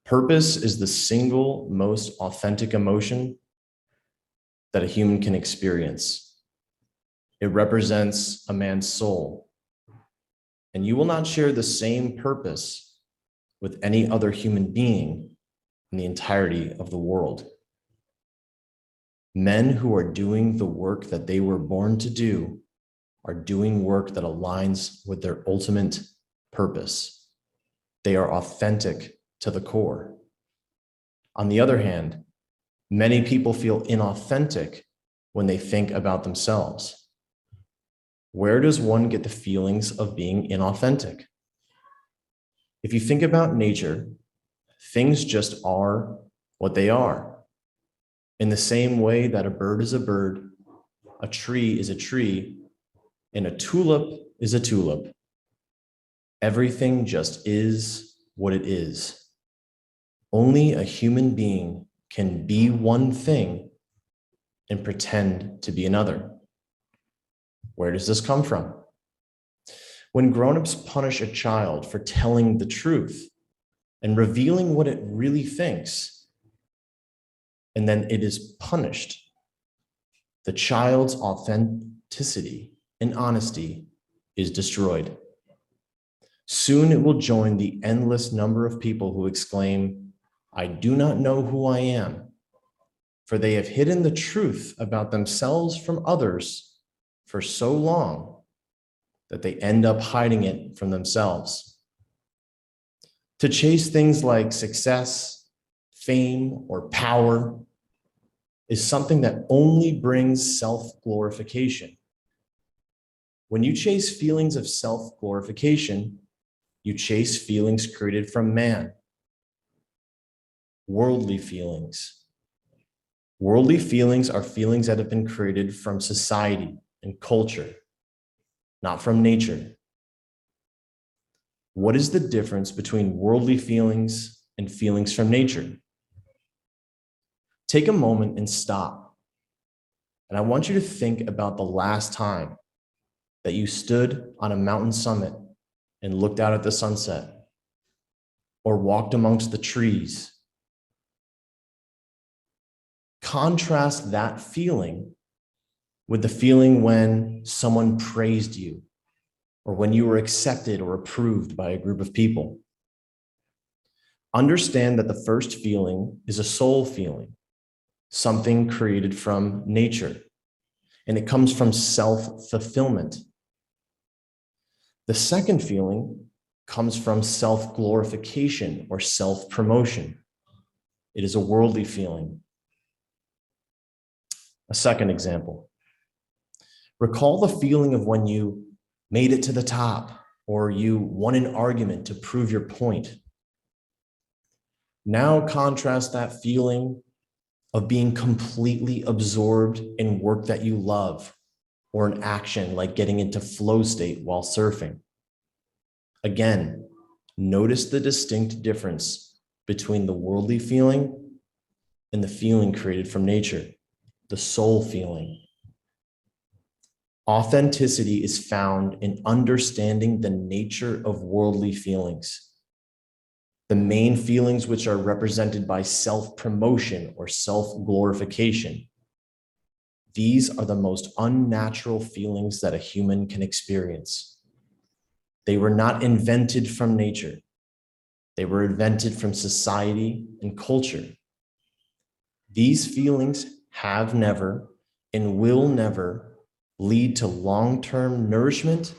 Purpose is the single most authentic emotion that a human can experience. It represents a man's soul. And you will not share the same purpose with any other human being in the entirety of the world. Men who are doing the work that they were born to do are doing work that aligns with their ultimate purpose. They are authentic to the core. On the other hand, many people feel inauthentic when they think about themselves. Where does one get the feelings of being inauthentic? If you think about nature, things just are what they are. In the same way that a bird is a bird, a tree is a tree, and a tulip is a tulip. Everything just is what it is. Only a human being can be one thing and pretend to be another. Where does this come from? When grown-ups punish a child for telling the truth and revealing what it really thinks, and then it is punished, the child's authenticity and honesty is destroyed. Soon it will join the endless number of people who exclaim, "I do not know who I am," for they have hidden the truth about themselves from others for so long that they end up hiding it from themselves. To chase things like success, fame, or power is something that only brings self-glorification. When you chase feelings of self-glorification, you chase feelings created from man. Worldly feelings. Worldly feelings are feelings that have been created from society and culture, not from nature. What is the difference between worldly feelings and feelings from nature? Take a moment and stop. And I want you to think about the last time that you stood on a mountain summit and looked out at the sunset, or walked amongst the trees. Contrast that feeling with the feeling when someone praised you, or when you were accepted or approved by a group of people. Understand that the first feeling is a soul feeling, something created from nature, and it comes from self-fulfillment. The second feeling comes from self-glorification or self-promotion. It is a worldly feeling. A second example. Recall the feeling of when you made it to the top or you won an argument to prove your point. Now contrast that feeling of being completely absorbed in work that you love, or an action like getting into flow state while surfing. Again, notice the distinct difference between the worldly feeling and the feeling created from nature, the soul feeling. Authenticity is found in understanding the nature of worldly feelings. The main feelings which are represented by self-promotion or self-glorification. These are the most unnatural feelings that a human can experience. They were not invented from nature. They were invented from society and culture. These feelings have never and will never lead to long-term nourishment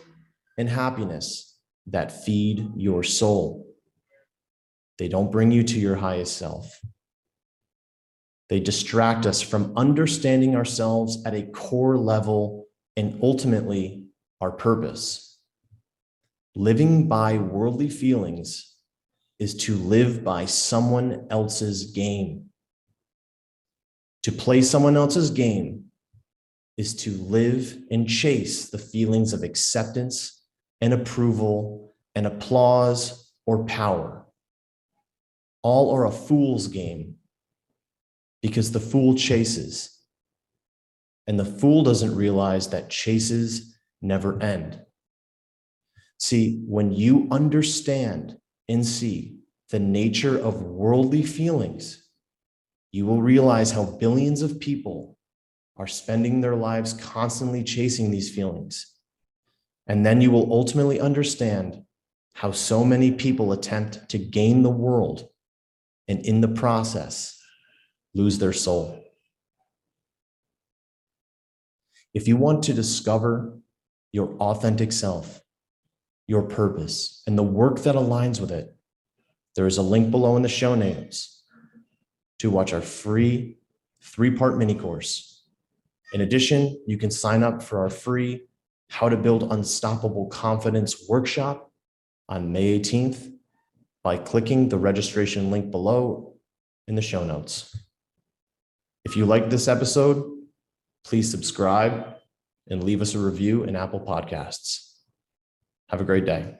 and happiness that feed your soul. They don't bring you to your highest self. They distract us from understanding ourselves at a core level and ultimately our purpose. Living by worldly feelings is to live by someone else's game. To play someone else's game is to live and chase the feelings of acceptance and approval and applause or power. All are a fool's game, because the fool chases, and the fool doesn't realize that chases never end. See, when you understand and see the nature of worldly feelings, you will realize how billions of people are spending their lives constantly chasing these feelings. And then you will ultimately understand how so many people attempt to gain the world and in the process lose their soul. If you want to discover your authentic self, your purpose, and the work that aligns with it, there is a link below in the show notes to watch our free 3-part mini course. In addition, you can sign up for our free How to Build Unstoppable Confidence workshop on May 18th by clicking the registration link below in the show notes. If you liked this episode, please subscribe and leave us a review in Apple Podcasts. Have a great day.